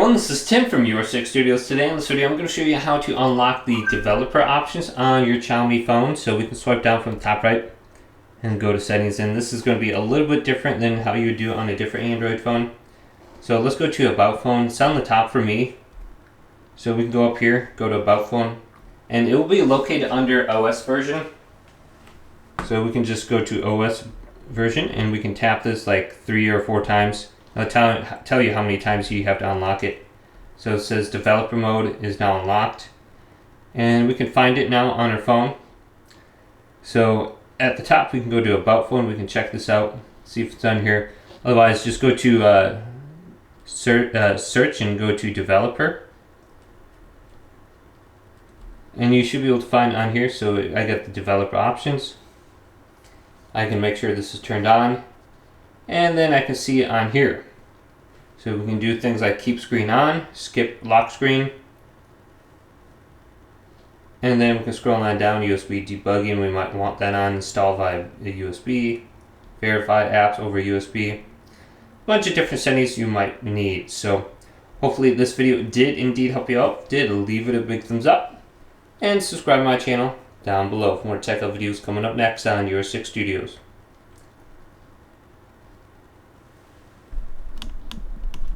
everyone, this is Tim from USB Studios. Today in this video I'm going to show you how to unlock the developer options on your Xiaomi phone. So we can swipe down from the top right and go to settings, and this is going to be a little bit different than how you would do on a different Android phone. So let's go to About Phone. It's on the top for me. So we can go up here, go to About Phone, and it will be located under OS version. So we can just go to OS version and we can tap this like 3 or 4 times. I'll tell you how many times you have to unlock it. So it says developer mode is now unlocked, and we can find it now on our phone. So at the top we can go to About Phone. We can check this out, see if it's on here. Otherwise just go to search and go to developer, and you should be able to find on here. So I got the developer options. I can make sure this is turned on, and then I can see it on here. So we can do things like keep screen on, skip lock screen, and then we can scroll on down. USB Debugging, we might want that on, install via the USB, verify apps over USB, a bunch of different settings you might need. So hopefully this video did indeed help you out. Did, leave it a big thumbs up and subscribe to my channel down below for more tech videos coming up next on USB Studios.